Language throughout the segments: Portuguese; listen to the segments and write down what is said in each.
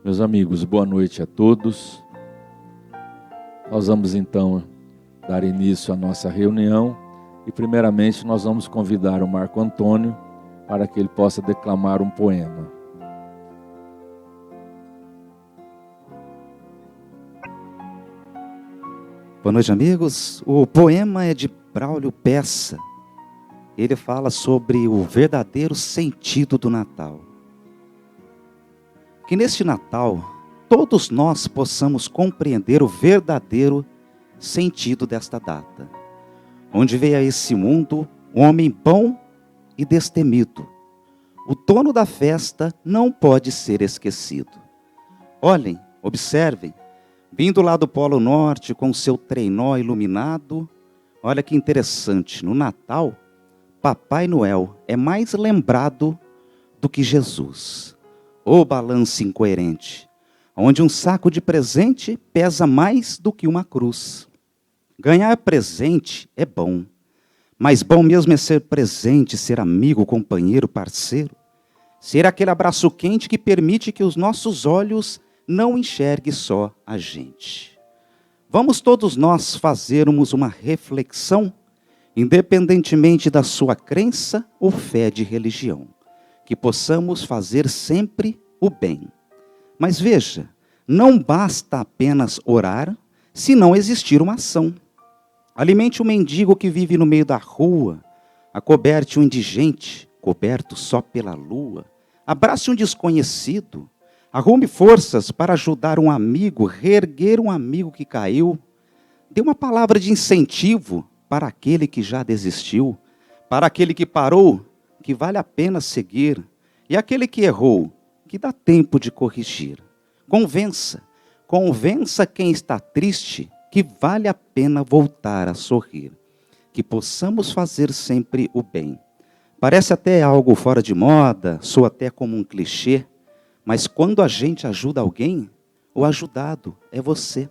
Meus amigos, boa noite a todos. Nós vamos então dar início à nossa reunião e primeiramente nós vamos convidar o Marco Antônio para que ele possa declamar um poema. Boa noite, amigos. O poema é de Braulio Peça. Ele fala sobre o verdadeiro sentido do Natal. Que neste Natal, todos nós possamos compreender o verdadeiro sentido desta data. Onde veio a esse mundo um homem bom e destemido. O dono da festa não pode ser esquecido. Olhem, observem, vindo lá do Polo Norte com seu trenó iluminado, olha que interessante, no Natal, Papai Noel é mais lembrado do que Jesus. Ô balanço incoerente, onde um saco de presente pesa mais do que uma cruz. Ganhar presente é bom, mas bom mesmo é ser presente, ser amigo, companheiro, parceiro. Ser aquele abraço quente que permite que os nossos olhos não enxerguem só a gente. Vamos todos nós fazermos uma reflexão, independentemente da sua crença ou fé de religião. Que possamos fazer sempre o bem. Mas veja, não basta apenas orar, se não existir uma ação. Alimente o mendigo que vive no meio da rua, acoberte um indigente, coberto só pela lua, abrace um desconhecido, arrume forças para ajudar um amigo, reerguer um amigo que caiu, dê uma palavra de incentivo para aquele que já desistiu, para aquele que parou, que vale a pena seguir, e aquele que errou, que dá tempo de corrigir. Convença quem está triste, que vale a pena voltar a sorrir. Que possamos fazer sempre o bem. Parece até algo fora de moda, soa até como um clichê, mas quando a gente ajuda alguém, o ajudado é você.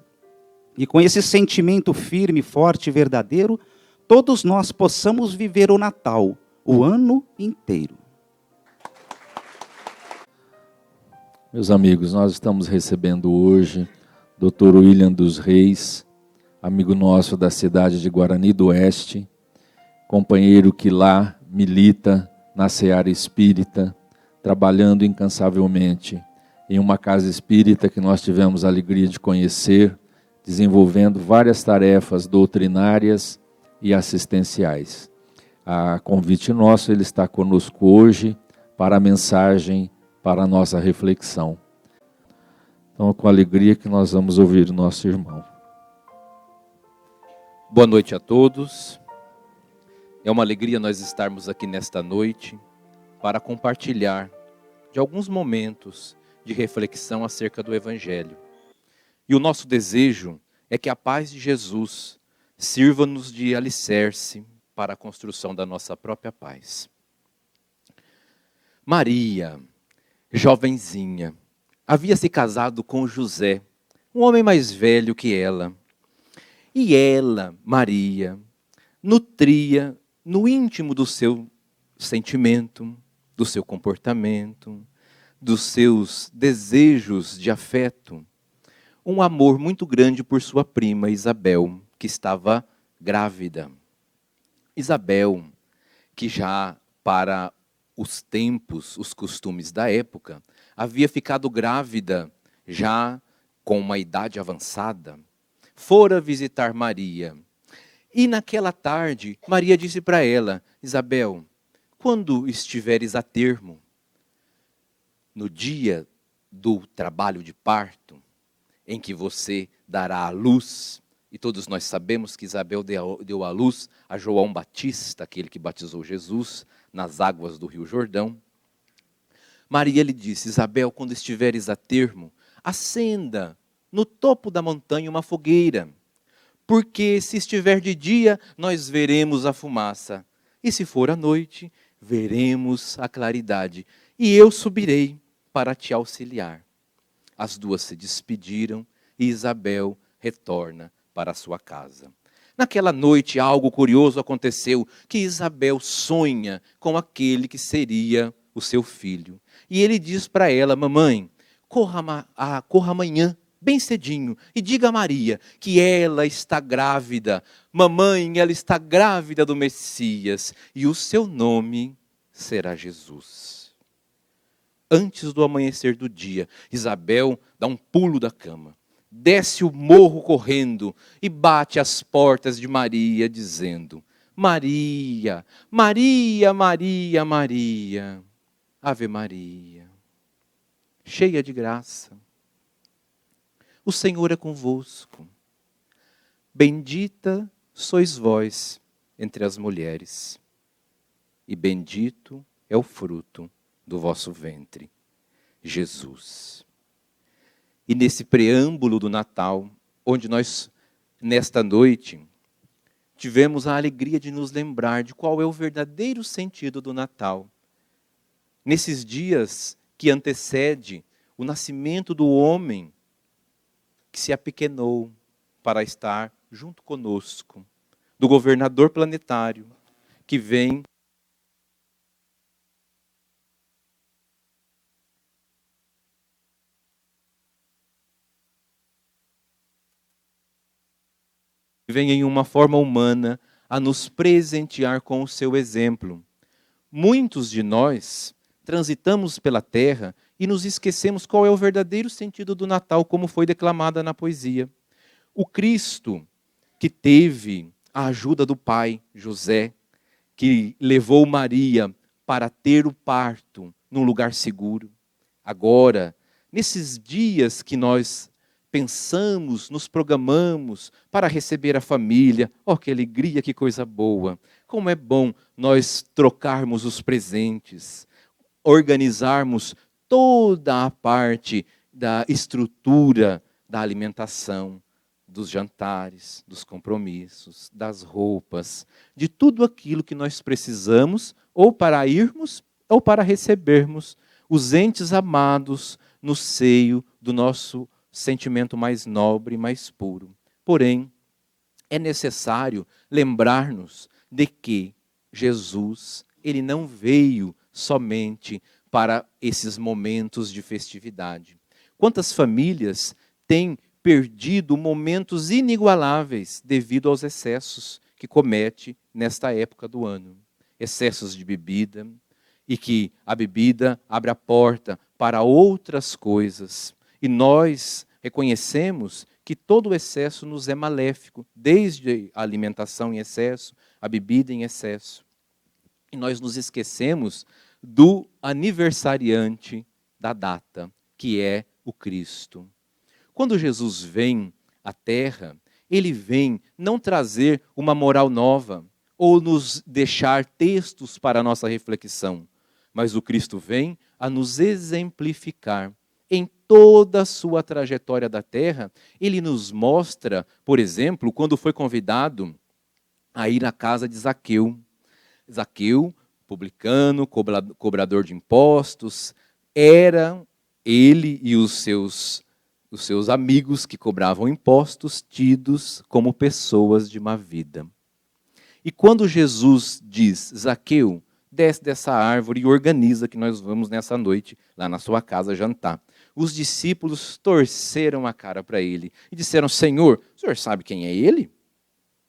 E com esse sentimento firme, forte e verdadeiro, todos nós possamos viver o Natal, o ano inteiro. Meus amigos, nós estamos recebendo hoje Dr. William dos Reis, amigo nosso da cidade de Guarani do Oeste, companheiro que lá milita na Seara Espírita, trabalhando incansavelmente em uma casa espírita que nós tivemos a alegria de conhecer, desenvolvendo várias tarefas doutrinárias e assistenciais. A convite nosso, ele está conosco hoje para a mensagem, para a nossa reflexão. Então, é com alegria que nós vamos ouvir o nosso irmão. Boa noite a todos. É uma alegria nós estarmos aqui nesta noite para compartilhar de alguns momentos de reflexão acerca do Evangelho. E o nosso desejo é que a paz de Jesus sirva-nos de alicerce para a construção da nossa própria paz. Maria, jovenzinha, havia se casado com José, um homem mais velho que ela. E ela, Maria, nutria no íntimo do seu sentimento, do seu comportamento, dos seus desejos de afeto, um amor muito grande por sua prima Isabel, que estava grávida. Isabel, que já para os tempos, os costumes da época, havia ficado grávida já com uma idade avançada, fora visitar Maria. E naquela tarde, Maria disse para ela: Isabel, quando estiveres a termo, no dia do trabalho de parto, em que você dará à luz, e todos nós sabemos que Isabel deu à luz a João Batista, aquele que batizou Jesus, nas águas do Rio Jordão. Maria lhe disse: Isabel, quando estiveres a termo, acenda no topo da montanha uma fogueira, porque se estiver de dia, nós veremos a fumaça, e se for à noite, veremos a claridade, e eu subirei para te auxiliar. As duas se despediram e Isabel retorna para a sua casa. Naquela noite, algo curioso aconteceu, que Isabel sonha com aquele que seria o seu filho. E ele diz para ela: mamãe, corra amanhã, bem cedinho, e diga a Maria que ela está grávida. Mamãe, ela está grávida do Messias, e o seu nome será Jesus. Antes do amanhecer do dia, Isabel dá um pulo da cama, desce o morro correndo e bate às portas de Maria, dizendo: Maria, Maria, Maria, Maria, Ave Maria, cheia de graça, o Senhor é convosco. Bendita sois vós entre as mulheres, e bendito é o fruto do vosso ventre, Jesus. E nesse preâmbulo do Natal, onde nós, nesta noite, tivemos a alegria de nos lembrar de qual é o verdadeiro sentido do Natal. Nesses dias que antecede o nascimento do homem que se apequenou para estar junto conosco, do governador planetário que vem em uma forma humana a nos presentear com o seu exemplo. Muitos de nós transitamos pela terra e nos esquecemos qual é o verdadeiro sentido do Natal, como foi declamada na poesia. O Cristo que teve a ajuda do pai José, que levou Maria para ter o parto num lugar seguro. Agora, nesses dias que nós pensamos, nos programamos para receber a família, que alegria, que coisa boa. Como é bom nós trocarmos os presentes, organizarmos toda a parte da estrutura da alimentação, dos jantares, dos compromissos, das roupas, de tudo aquilo que nós precisamos, ou para irmos, ou para recebermos os entes amados no seio do nosso sentimento mais nobre e mais puro. Porém, é necessário lembrar-nos de que Jesus, ele não veio somente para esses momentos de festividade. Quantas famílias têm perdido momentos inigualáveis devido aos excessos que comete nesta época do ano? Excessos de bebida, e que a bebida abre a porta para outras coisas. E nós reconhecemos que todo o excesso nos é maléfico, desde a alimentação em excesso, a bebida em excesso. E nós nos esquecemos do aniversariante da data, que é o Cristo. Quando Jesus vem à Terra, ele vem não trazer uma moral nova, ou nos deixar textos para a nossa reflexão, mas o Cristo vem a nos exemplificar. Em toda a sua trajetória da terra, ele nos mostra, por exemplo, quando foi convidado a ir à casa de Zaqueu. Zaqueu, publicano, cobrador de impostos, era ele e os seus amigos que cobravam impostos tidos como pessoas de má vida. E quando Jesus diz: Zaqueu, desce dessa árvore e organiza que nós vamos nessa noite lá na sua casa jantar, os discípulos torceram a cara para ele e disseram: Senhor, o senhor sabe quem é ele?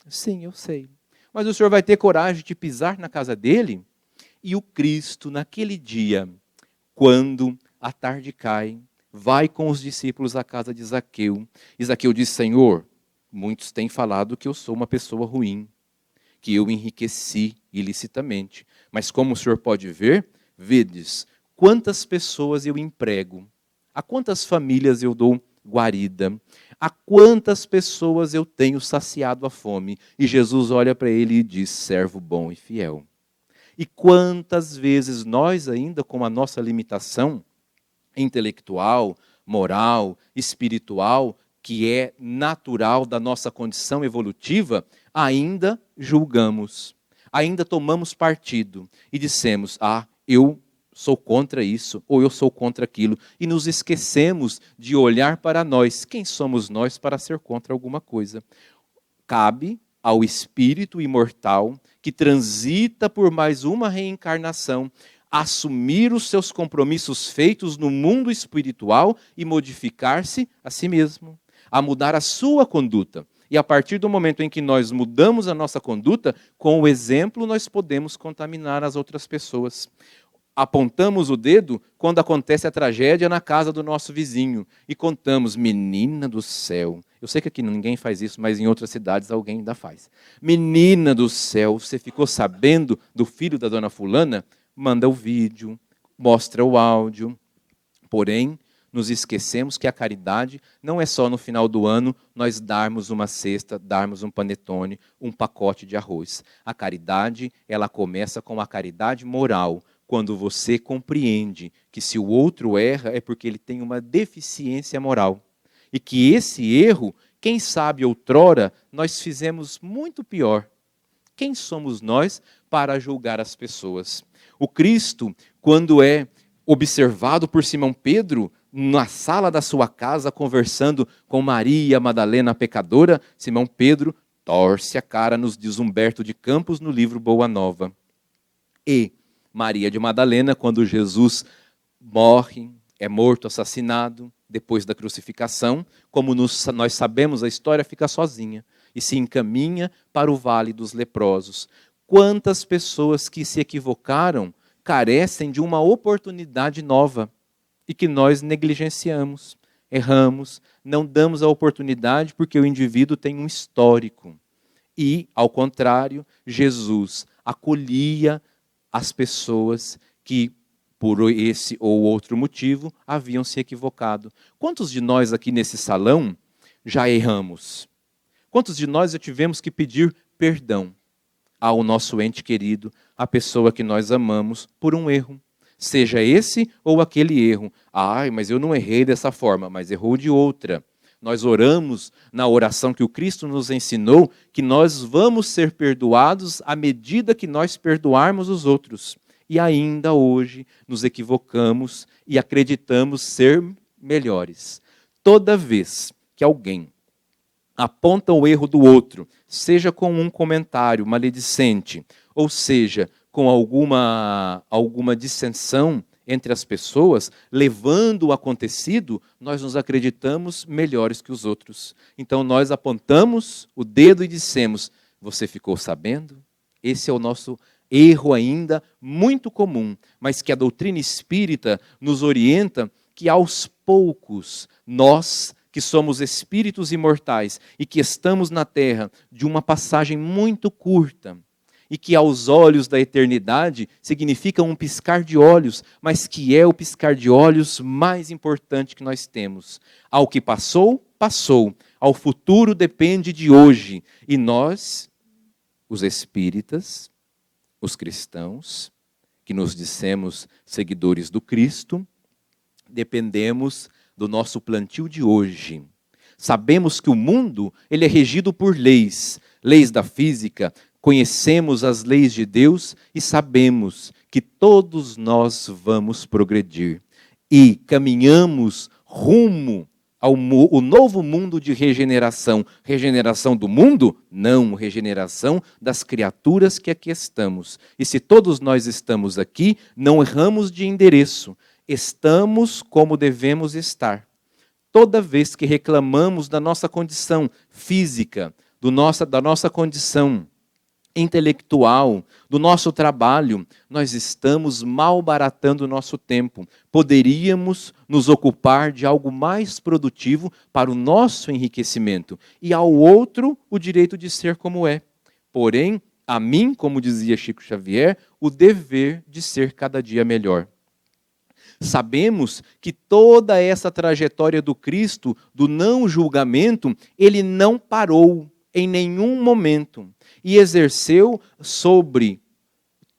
Sim, eu sei. Mas o senhor vai ter coragem de pisar na casa dele? E o Cristo, naquele dia, quando a tarde cai, vai com os discípulos à casa de Zaqueu. E Zaqueu diz: Senhor, muitos têm falado que eu sou uma pessoa ruim, que eu enriqueci ilicitamente. Mas como o senhor pode ver, vedes quantas pessoas eu emprego, a quantas famílias eu dou guarida, a quantas pessoas eu tenho saciado a fome. E Jesus olha para ele e diz: servo bom e fiel. E quantas vezes nós ainda, com a nossa limitação intelectual, moral, espiritual, que é natural da nossa condição evolutiva, ainda julgamos, ainda tomamos partido e dissemos: eu sou contra isso, ou eu sou contra aquilo, e nos esquecemos de olhar para nós. Quem somos nós para ser contra alguma coisa? Cabe ao espírito imortal que transita por mais uma reencarnação a assumir os seus compromissos feitos no mundo espiritual e modificar-se a si mesmo, a mudar a sua conduta. E a partir do momento em que nós mudamos a nossa conduta, com o exemplo nós podemos contaminar as outras pessoas. Apontamos o dedo quando acontece a tragédia na casa do nosso vizinho e contamos, menina do céu. Eu sei que aqui ninguém faz isso, mas em outras cidades alguém ainda faz. Menina do céu, você ficou sabendo do filho da dona fulana? Manda o vídeo, mostra o áudio. Porém, nos esquecemos que a caridade não é só no final do ano nós darmos uma cesta, darmos um panetone, um pacote de arroz. A caridade, ela começa com a caridade moral, quando você compreende que se o outro erra é porque ele tem uma deficiência moral. E que esse erro, quem sabe outrora, nós fizemos muito pior. Quem somos nós para julgar as pessoas? O Cristo, quando é observado por Simão Pedro, na sala da sua casa, conversando com Maria Madalena pecadora, Simão Pedro torce a cara, nos diz Humberto de Campos no livro Boa Nova. E Maria de Madalena, quando Jesus morre, é morto, assassinado, depois da crucificação, como nós sabemos, a história fica sozinha e se encaminha para o Vale dos Leprosos. Quantas pessoas que se equivocaram carecem de uma oportunidade nova e que nós negligenciamos, erramos, não damos a oportunidade porque o indivíduo tem um histórico. E, ao contrário, Jesus acolhia as pessoas que, por esse ou outro motivo, haviam se equivocado. Quantos de nós aqui nesse salão já erramos? Quantos de nós já tivemos que pedir perdão ao nosso ente querido, à pessoa que nós amamos, por um erro? Seja esse ou aquele erro. Mas eu não errei dessa forma, mas errou de outra. Nós oramos na oração que o Cristo nos ensinou, que nós vamos ser perdoados à medida que nós perdoarmos os outros. E ainda hoje nos equivocamos e acreditamos ser melhores. Toda vez que alguém aponta o erro do outro, seja com um comentário maledicente, ou seja, com alguma dissensão entre as pessoas, levando o acontecido, nós nos acreditamos melhores que os outros. Então nós apontamos o dedo e dissemos, você ficou sabendo? Esse é o nosso erro ainda muito comum, mas que a doutrina espírita nos orienta que aos poucos nós, que somos espíritos imortais e que estamos na Terra de uma passagem muito curta, e que aos olhos da eternidade significa um piscar de olhos, mas que é o piscar de olhos mais importante que nós temos. Ao que passou, passou. Ao futuro depende de hoje. E nós, os espíritas, os cristãos, que nos dissemos seguidores do Cristo, dependemos do nosso plantio de hoje. Sabemos que o mundo ele é regido por leis da física. Conhecemos as leis de Deus e sabemos que todos nós vamos progredir. E caminhamos rumo ao novo mundo de regeneração. Regeneração do mundo? Não, regeneração das criaturas que aqui estamos. E se todos nós estamos aqui, não erramos de endereço. Estamos como devemos estar. Toda vez que reclamamos da nossa condição física, da nossa condição intelectual, do nosso trabalho, nós estamos malbaratando o nosso tempo. Poderíamos nos ocupar de algo mais produtivo para o nosso enriquecimento. E ao outro, o direito de ser como é. Porém, a mim, como dizia Chico Xavier, o dever de ser cada dia melhor. Sabemos que toda essa trajetória do Cristo, do não julgamento, ele não parou em nenhum momento. E exerceu sobre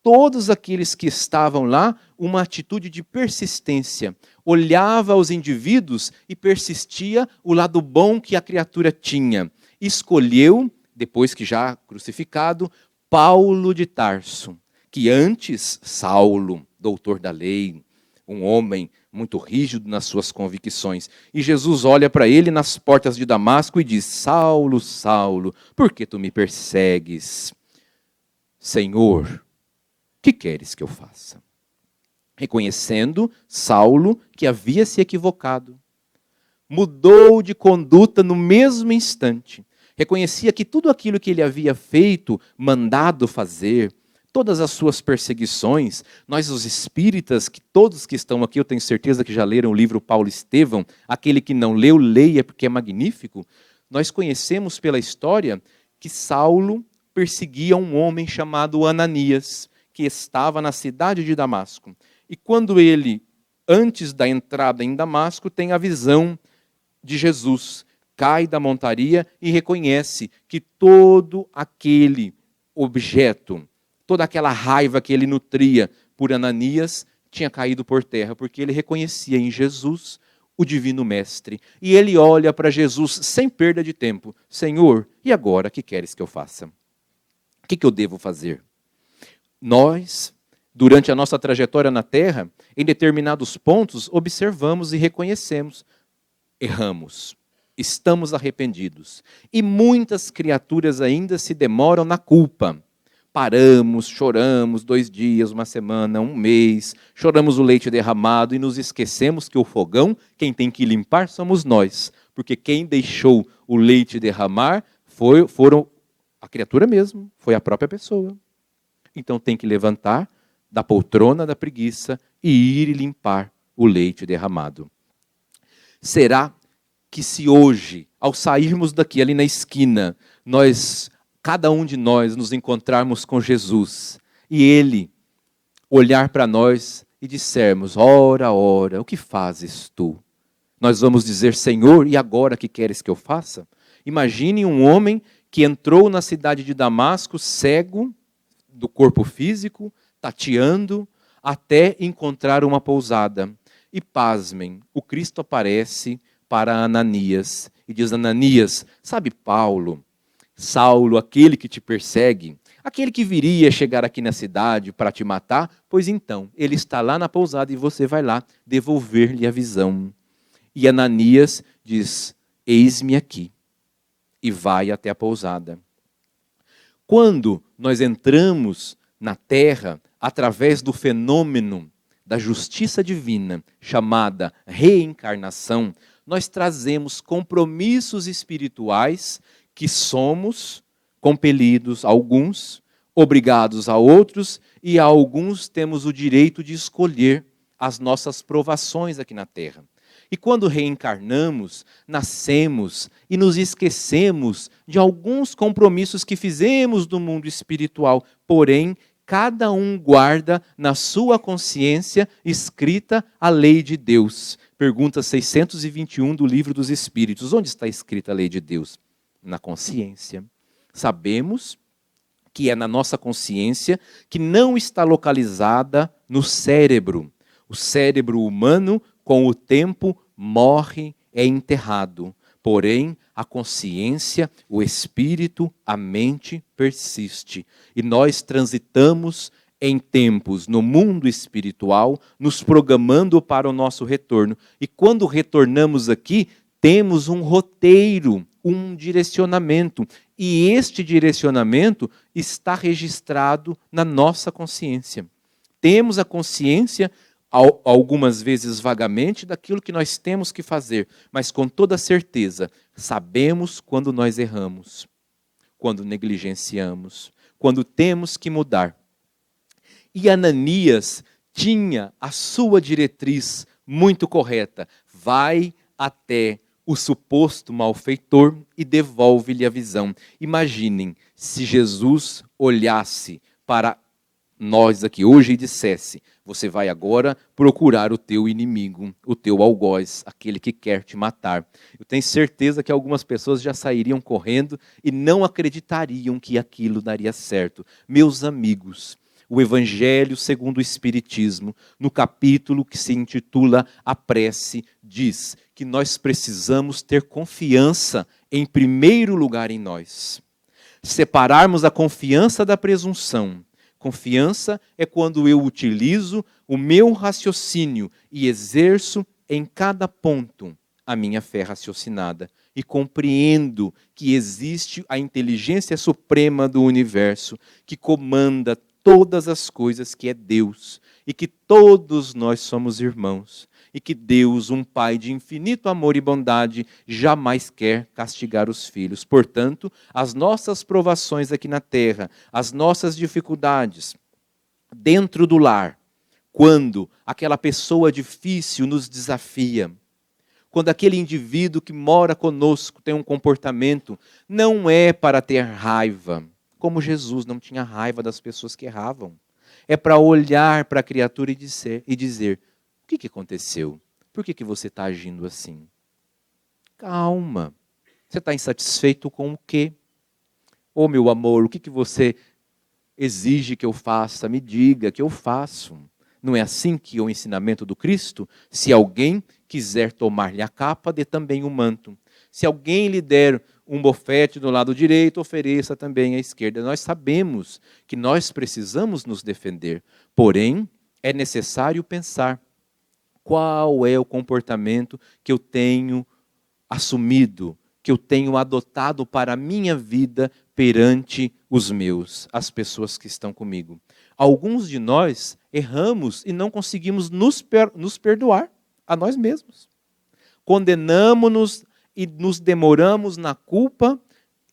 todos aqueles que estavam lá uma atitude de persistência. Olhava aos indivíduos e persistia o lado bom que a criatura tinha. Escolheu, depois que já crucificado, Paulo de Tarso, que antes Saulo, doutor da lei, um homem muito rígido nas suas convicções. E Jesus olha para ele nas portas de Damasco e diz, Saulo, Saulo, por que tu me persegues? Senhor, que queres que eu faça? reconhecendo Saulo que havia se equivocado. Mudou de conduta no mesmo instante. Reconhecia que tudo aquilo que ele havia feito, mandado fazer, todas as suas perseguições, nós os espíritas, que todos que estão aqui, eu tenho certeza que já leram o livro Paulo Estevão, aquele que não leu, leia porque é magnífico. Nós conhecemos pela história que Saulo perseguia um homem chamado Ananias, que estava na cidade de Damasco. E quando ele, antes da entrada em Damasco, tem a visão de Jesus, cai da montaria e reconhece que todo aquele objeto, toda aquela raiva que ele nutria por Ananias tinha caído por terra, porque ele reconhecia em Jesus o divino mestre. E ele olha para Jesus sem perda de tempo. Senhor, e agora, o que queres que eu faça? O que eu devo fazer? Nós, durante a nossa trajetória na terra, em determinados pontos, observamos e reconhecemos. Erramos. Estamos arrependidos. E muitas criaturas ainda se demoram na culpa. Paramos, choramos 2 dias, 1 semana, 1 mês, choramos o leite derramado e nos esquecemos que o fogão, quem tem que limpar somos nós. Porque quem deixou o leite derramar foram a criatura mesmo, foi a própria pessoa. Então tem que levantar da poltrona da preguiça e ir limpar o leite derramado. Será que se hoje, ao sairmos daqui, ali na esquina, cada um de nós nos encontrarmos com Jesus e Ele olhar para nós e dissermos, ora, ora, o que fazes tu? Nós vamos dizer, Senhor, e agora que queres que eu faça? Imagine um homem que entrou na cidade de Damasco cego do corpo físico, tateando, até encontrar uma pousada. E pasmem, o Cristo aparece para Ananias e diz, Ananias, sabe Saulo, aquele que te persegue, aquele que viria chegar aqui na cidade para te matar, pois então, ele está lá na pousada e você vai lá devolver-lhe a visão. E Ananias diz, eis-me aqui, e vai até a pousada. Quando nós entramos na terra, através do fenômeno da justiça divina, chamada reencarnação, nós trazemos compromissos espirituais que somos compelidos, alguns, obrigados a outros, e a alguns temos o direito de escolher as nossas provações aqui na terra. E quando reencarnamos, nascemos e nos esquecemos de alguns compromissos que fizemos no mundo espiritual, porém, cada um guarda na sua consciência escrita a lei de Deus. Pergunta 621 do Livro dos Espíritos. Onde está escrita a lei de Deus? Na consciência. Sabemos que é na nossa consciência que não está localizada no cérebro. O cérebro humano, com o tempo, morre, é enterrado. Porém, a consciência, o espírito, a mente persiste. E nós transitamos em tempos no mundo espiritual, nos programando para o nosso retorno. E quando retornamos aqui, temos um roteiro, um direcionamento. E este direcionamento está registrado na nossa consciência. Temos a consciência, algumas vezes vagamente, daquilo que nós temos que fazer, mas com toda certeza, sabemos quando nós erramos, quando negligenciamos, quando temos que mudar. E Ananias tinha a sua diretriz muito correta. Vai até o suposto malfeitor e devolve-lhe a visão. Imaginem se Jesus olhasse para nós aqui hoje e dissesse, você vai agora procurar o teu inimigo, o teu algoz, aquele que quer te matar. Eu tenho certeza que algumas pessoas já sairiam correndo e não acreditariam que aquilo daria certo. Meus amigos, o Evangelho segundo o Espiritismo, no capítulo que se intitula A Prece, diz que nós precisamos ter confiança em primeiro lugar em nós. Separarmos a confiança da presunção. Confiança é quando eu utilizo o meu raciocínio e exerço em cada ponto a minha fé raciocinada e compreendo que existe a inteligência suprema do universo que comanda todas as coisas, que é Deus, e que todos nós somos irmãos, e que Deus, um Pai de infinito amor e bondade, jamais quer castigar os filhos. Portanto, as nossas provações aqui na terra, as nossas dificuldades dentro do lar, quando aquela pessoa difícil nos desafia, quando aquele indivíduo que mora conosco tem um comportamento, não é para ter raiva, como Jesus não tinha raiva das pessoas que erravam. É para olhar para a criatura e dizer, o que aconteceu? Por que você está agindo assim? Calma, você está insatisfeito com o quê? Ô meu amor, o que você exige que eu faça? Me diga que eu faço. Não é assim que é o ensinamento do Cristo? Se alguém quiser tomar-lhe a capa, dê também o manto. Se alguém lhe der um bofete do lado direito, ofereça também à esquerda. Nós sabemos que nós precisamos nos defender, porém, é necessário pensar qual é o comportamento que eu tenho assumido, que eu tenho adotado para a minha vida perante os meus, as pessoas que estão comigo. Alguns de nós erramos e não conseguimos nos perdoar a nós mesmos. Condenamos-nos e nos demoramos na culpa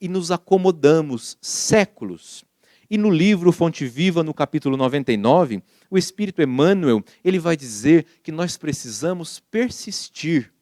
e nos acomodamos séculos. E no livro Fonte Viva, no capítulo 99, o Espírito Emmanuel, ele vai dizer que nós precisamos persistir,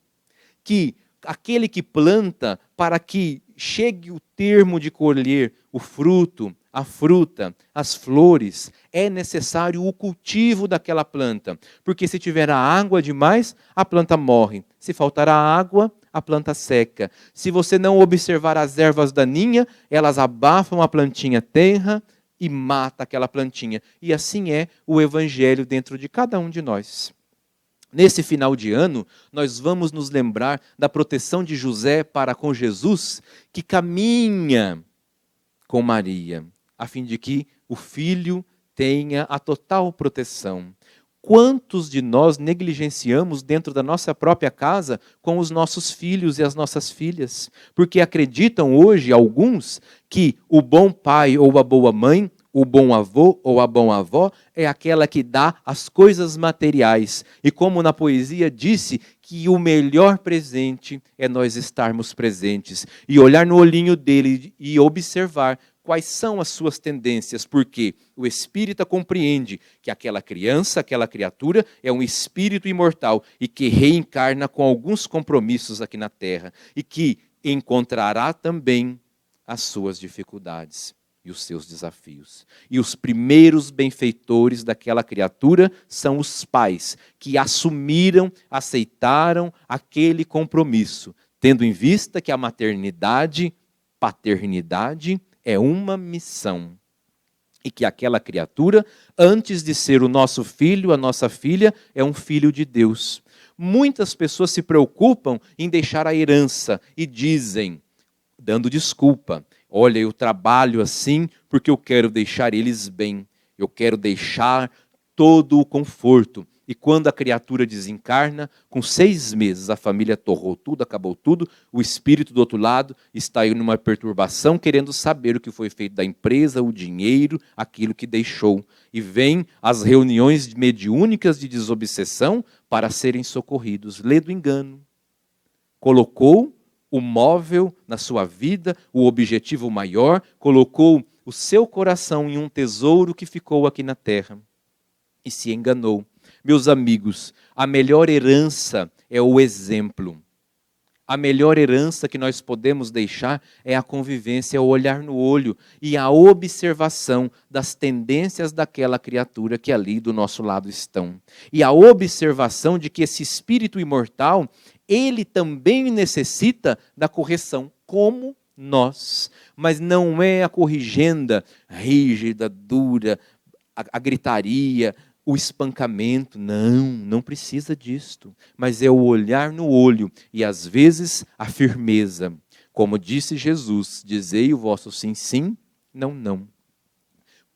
que aquele que planta, para que chegue o termo de colher o fruto, a fruta, as flores, é necessário o cultivo daquela planta. Porque se tiver água demais, a planta morre. Se faltar água, a planta seca. Se você não observar as ervas daninhas, elas abafam a plantinha tenra e mata aquela plantinha. E assim é o Evangelho dentro de cada um de nós. Nesse final de ano, nós vamos nos lembrar da proteção de José para com Jesus, que caminha com Maria, a fim de que o filho tenha a total proteção. Quantos de nós negligenciamos dentro da nossa própria casa com os nossos filhos e as nossas filhas? Porque acreditam hoje, alguns, que o bom pai ou a boa mãe, o bom avô ou a boa avó é aquela que dá as coisas materiais. E como na poesia disse, que o melhor presente é nós estarmos presentes. E olhar no olhinho dele e observar quais são as suas tendências. Porque o espírita compreende que aquela criança, aquela criatura é um espírito imortal e que reencarna com alguns compromissos aqui na Terra. E que encontrará também as suas dificuldades e os seus desafios. E os primeiros benfeitores daquela criatura são os pais, que assumiram, aceitaram aquele compromisso, tendo em vista que a maternidade, paternidade, é uma missão. E que aquela criatura, antes de ser o nosso filho, a nossa filha, é um filho de Deus. Muitas pessoas se preocupam em deixar a herança e dizem, dando desculpa, olha, eu trabalho assim porque eu quero deixar eles bem. Eu quero deixar todo o conforto. E quando a criatura desencarna, com 6 meses a família torrou tudo, acabou tudo, o espírito do outro lado está aí numa perturbação, querendo saber o que foi feito da empresa, o dinheiro, aquilo que deixou. E vem as reuniões mediúnicas de desobsessão para serem socorridos. Lê do engano. Colocou o móvel na sua vida, o objetivo maior, colocou o seu coração em um tesouro que ficou aqui na terra e se enganou. Meus amigos, a melhor herança é o exemplo. A melhor herança que nós podemos deixar é a convivência, é o olhar no olho e a observação das tendências daquela criatura que ali do nosso lado estão. E a observação de que esse espírito imortal, ele também necessita da correção, como nós. Mas não é a corrigenda rígida, dura, a gritaria, o espancamento. Não precisa disto. Mas é o olhar no olho e, às vezes, a firmeza. Como disse Jesus, dizei o vosso sim, sim, não, não.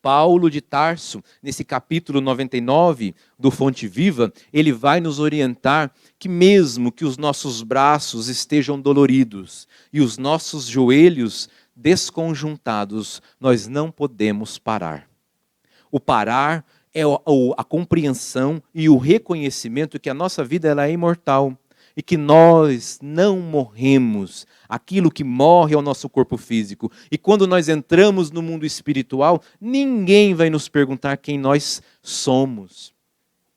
Paulo de Tarso, nesse capítulo 99 do Fonte Viva, ele vai nos orientar que mesmo que os nossos braços estejam doloridos e os nossos joelhos desconjuntados, nós não podemos parar. O parar é a compreensão e o reconhecimento que a nossa vida ela é imortal e que nós não morremos. Aquilo que morre é o nosso corpo físico. E quando nós entramos no mundo espiritual, ninguém vai nos perguntar quem nós somos,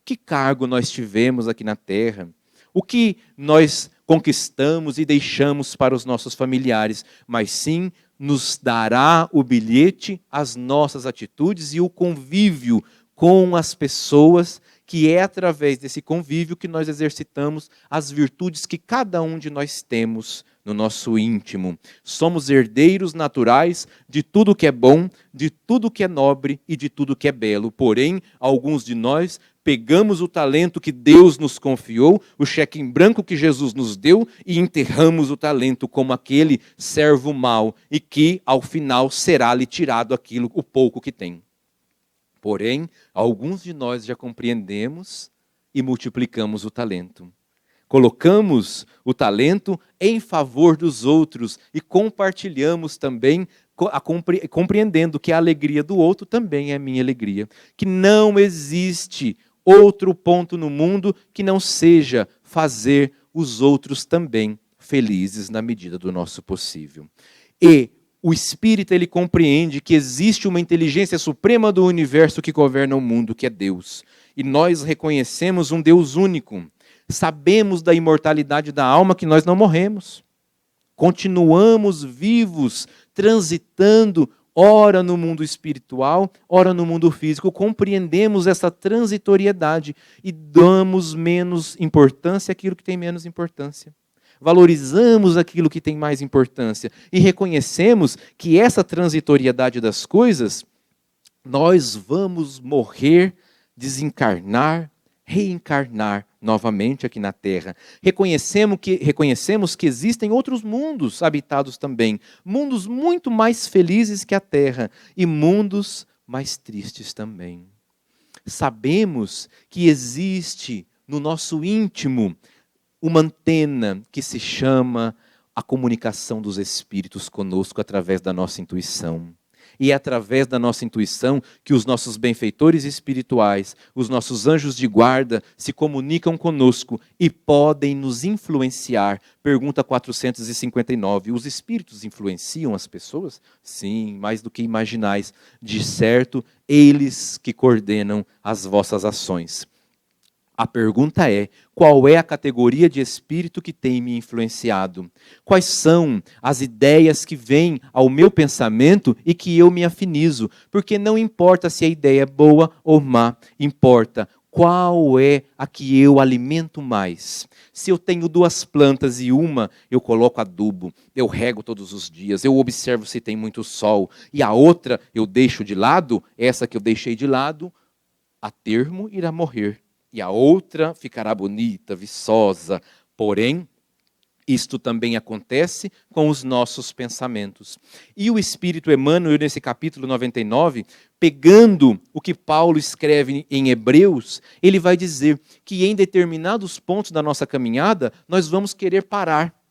que cargo nós tivemos aqui na terra, o que nós conquistamos e deixamos para os nossos familiares, mas sim nos dará o bilhete, as nossas atitudes e o convívio com as pessoas, que é através desse convívio que nós exercitamos as virtudes que cada um de nós temos no nosso íntimo. Somos herdeiros naturais de tudo que é bom, de tudo que é nobre e de tudo que é belo. Porém, alguns de nós pegamos o talento que Deus nos confiou, o cheque em branco que Jesus nos deu, e enterramos o talento como aquele servo mau, e que, ao final, será-lhe tirado aquilo, o pouco que tem. Porém, alguns de nós já compreendemos e multiplicamos o talento. Colocamos o talento em favor dos outros e compartilhamos também, compreendendo que a alegria do outro também é minha alegria. Que não existe outro ponto no mundo que não seja fazer os outros também felizes na medida do nosso possível. E o espírita ele compreende que existe uma inteligência suprema do universo que governa o mundo, que é Deus. E nós reconhecemos um Deus único. Sabemos da imortalidade da alma, que nós não morremos. Continuamos vivos, transitando, ora no mundo espiritual, ora no mundo físico. Compreendemos essa transitoriedade e damos menos importância àquilo que tem menos importância. Valorizamos aquilo que tem mais importância e reconhecemos que essa transitoriedade das coisas, nós vamos morrer, desencarnar, reencarnar novamente aqui na Terra. Reconhecemos que existem outros mundos habitados também, mundos muito mais felizes que a Terra e mundos mais tristes também. Sabemos que existe no nosso íntimo uma antena que se chama a comunicação dos espíritos conosco através da nossa intuição. E é através da nossa intuição que os nossos benfeitores espirituais, os nossos anjos de guarda, se comunicam conosco e podem nos influenciar. Pergunta 459. Os espíritos influenciam as pessoas? Sim, mais do que imaginais. De certo, eles que coordenam as vossas ações. A pergunta é, qual é a categoria de espírito que tem me influenciado? Quais são as ideias que vêm ao meu pensamento e que eu me afinizo? Porque não importa se a ideia é boa ou má, importa qual é a que eu alimento mais. Se eu tenho 2 plantas e uma eu coloco adubo, eu rego todos os dias, eu observo se tem muito sol, e a outra eu deixo de lado, essa que eu deixei de lado, a termo irá morrer. E a outra ficará bonita, viçosa. Porém, isto também acontece com os nossos pensamentos. E o Espírito Emmanuel, nesse capítulo 99, pegando o que Paulo escreve em Hebreus, ele vai dizer que em determinados pontos da nossa caminhada, nós vamos querer parar.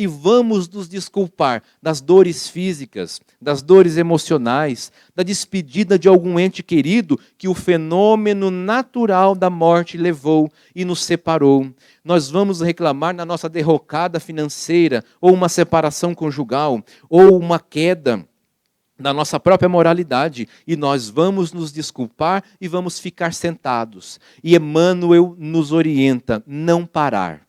E vamos nos desculpar das dores físicas, das dores emocionais, da despedida de algum ente querido que o fenômeno natural da morte levou e nos separou. Nós vamos reclamar na nossa derrocada financeira, ou uma separação conjugal, ou uma queda na nossa própria moralidade, e nós vamos nos desculpar e vamos ficar sentados. E Emmanuel nos orienta, não parar.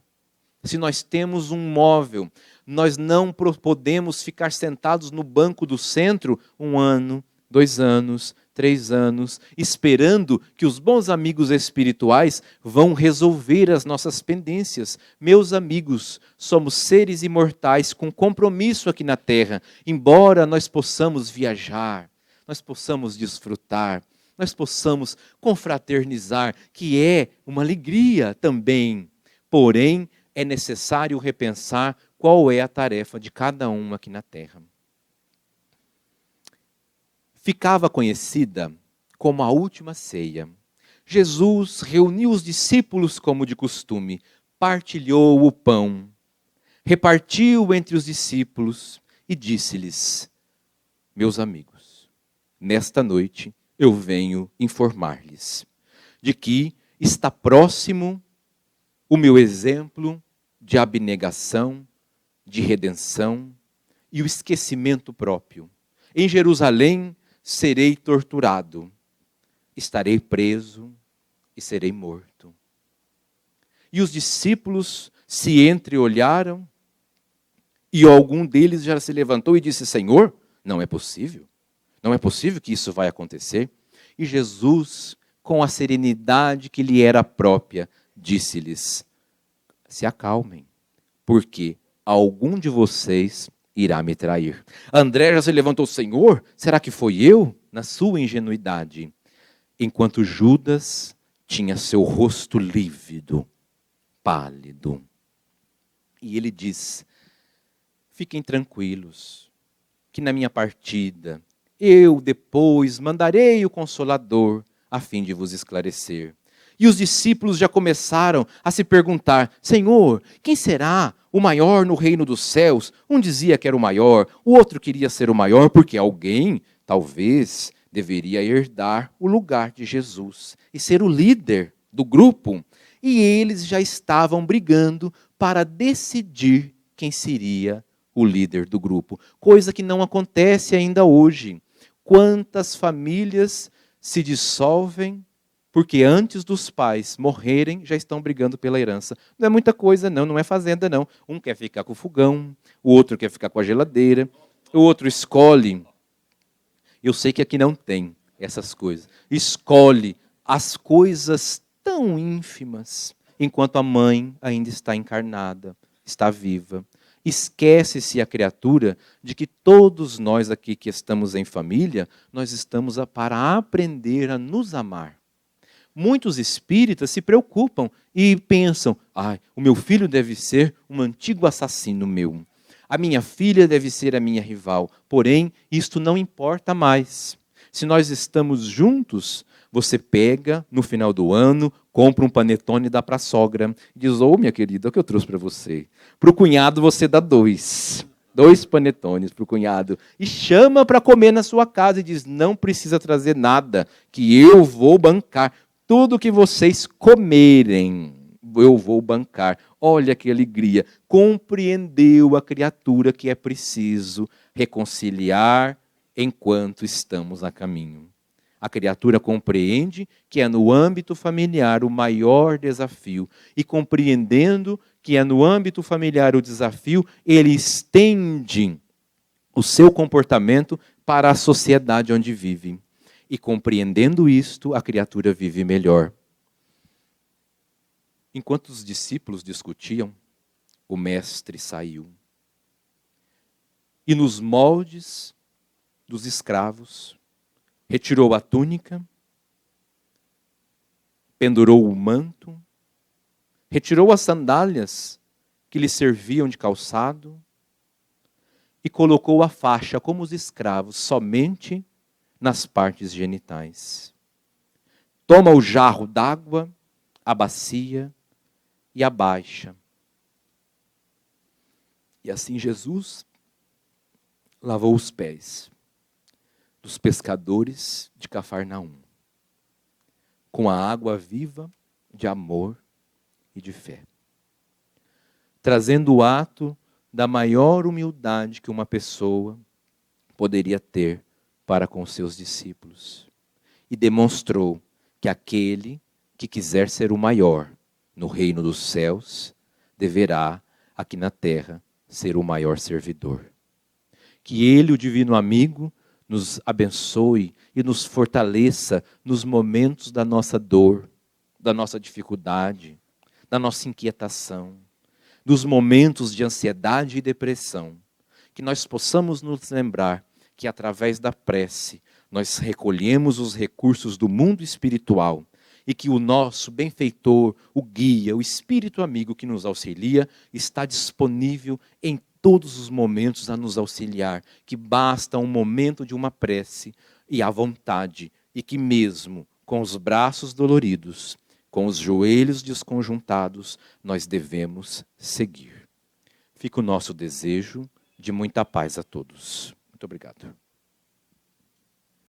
Se nós temos um móvel, nós não podemos ficar sentados no banco do centro 1 ano, 2 anos, 3 anos, esperando que os bons amigos espirituais vão resolver as nossas pendências. Meus amigos, somos seres imortais com compromisso aqui na Terra. Embora nós possamos viajar, nós possamos desfrutar, nós possamos confraternizar, que é uma alegria também. Porém, é necessário repensar qual é a tarefa de cada um aqui na Terra. Ficava conhecida como a última ceia. Jesus reuniu os discípulos como de costume, partilhou o pão, repartiu entre os discípulos e disse-lhes: meus amigos, nesta noite eu venho informar-lhes de que está próximo o meu exemplo de abnegação, de redenção e o esquecimento próprio. Em Jerusalém serei torturado, estarei preso e serei morto. E os discípulos se entreolharam, e algum deles já se levantou e disse: Senhor, não é possível. Não é possível que isso vai acontecer. E Jesus, com a serenidade que lhe era própria, disse-lhes: se acalmem, porque algum de vocês irá me trair. André já se levantou: Senhor, será que foi eu? Na sua ingenuidade. Enquanto Judas tinha seu rosto lívido, pálido. E ele diz: fiquem tranquilos, que na minha partida, eu depois mandarei o Consolador, a fim de vos esclarecer. E os discípulos já começaram a se perguntar: Senhor, quem será o maior no reino dos céus? Um dizia que era o maior, o outro queria ser o maior, porque alguém, talvez, deveria herdar o lugar de Jesus e ser o líder do grupo. E eles já estavam brigando para decidir quem seria o líder do grupo, coisa que não acontece ainda hoje. Quantas famílias se dissolvem porque antes dos pais morrerem já estão brigando pela herança. Não é muita coisa não, não é fazenda não. Um quer ficar com o fogão, o outro quer ficar com a geladeira, o outro escolhe. Eu sei que aqui não tem essas coisas. Escolhe as coisas tão ínfimas, enquanto a mãe ainda está encarnada, está viva. Esquece-se a criatura de que todos nós aqui que estamos em família, nós estamos para aprender a nos amar. Muitos espíritas se preocupam e pensam: o meu filho deve ser um antigo assassino meu. A minha filha deve ser a minha rival. Porém, isto não importa mais. Se nós estamos juntos, você pega no final do ano, compra um panetone e dá para a sogra. Diz: minha querida, é o que eu trouxe para você. Para o cunhado você dá 2 panetones para o cunhado. E chama para comer na sua casa e diz: não precisa trazer nada, que eu vou bancar. Tudo que vocês comerem, eu vou bancar. Olha que alegria. Compreendeu a criatura que é preciso reconciliar enquanto estamos a caminho. A criatura compreende que é no âmbito familiar o maior desafio. E compreendendo que é no âmbito familiar o desafio, ele estende o seu comportamento para a sociedade onde vive. E compreendendo isto, a criatura vive melhor. Enquanto os discípulos discutiam, o mestre saiu. E nos moldes dos escravos, retirou a túnica, pendurou o manto, retirou as sandálias que lhe serviam de calçado e colocou a faixa, como os escravos, somente nas partes genitais. Toma o jarro d'água, a bacia e abaixa. E assim Jesus lavou os pés dos pescadores de Cafarnaum, com a água viva de amor e de fé, trazendo o ato da maior humildade que uma pessoa poderia ter para com seus discípulos. E demonstrou que aquele que quiser ser o maior no reino dos céus, deverá, aqui na terra, ser o maior servidor. Que Ele, o Divino Amigo, nos abençoe e nos fortaleça nos momentos da nossa dor, da nossa dificuldade, da nossa inquietação, dos momentos de ansiedade e depressão. Que nós possamos nos lembrar que através da prece nós recolhemos os recursos do mundo espiritual e que o nosso benfeitor, o guia, o Espírito Amigo que nos auxilia, está disponível em todos os momentos a nos auxiliar, que basta um momento de uma prece e a vontade, e que mesmo com os braços doloridos, com os joelhos desconjuntados, nós devemos seguir. Fica o nosso desejo de muita paz a todos. Muito obrigado.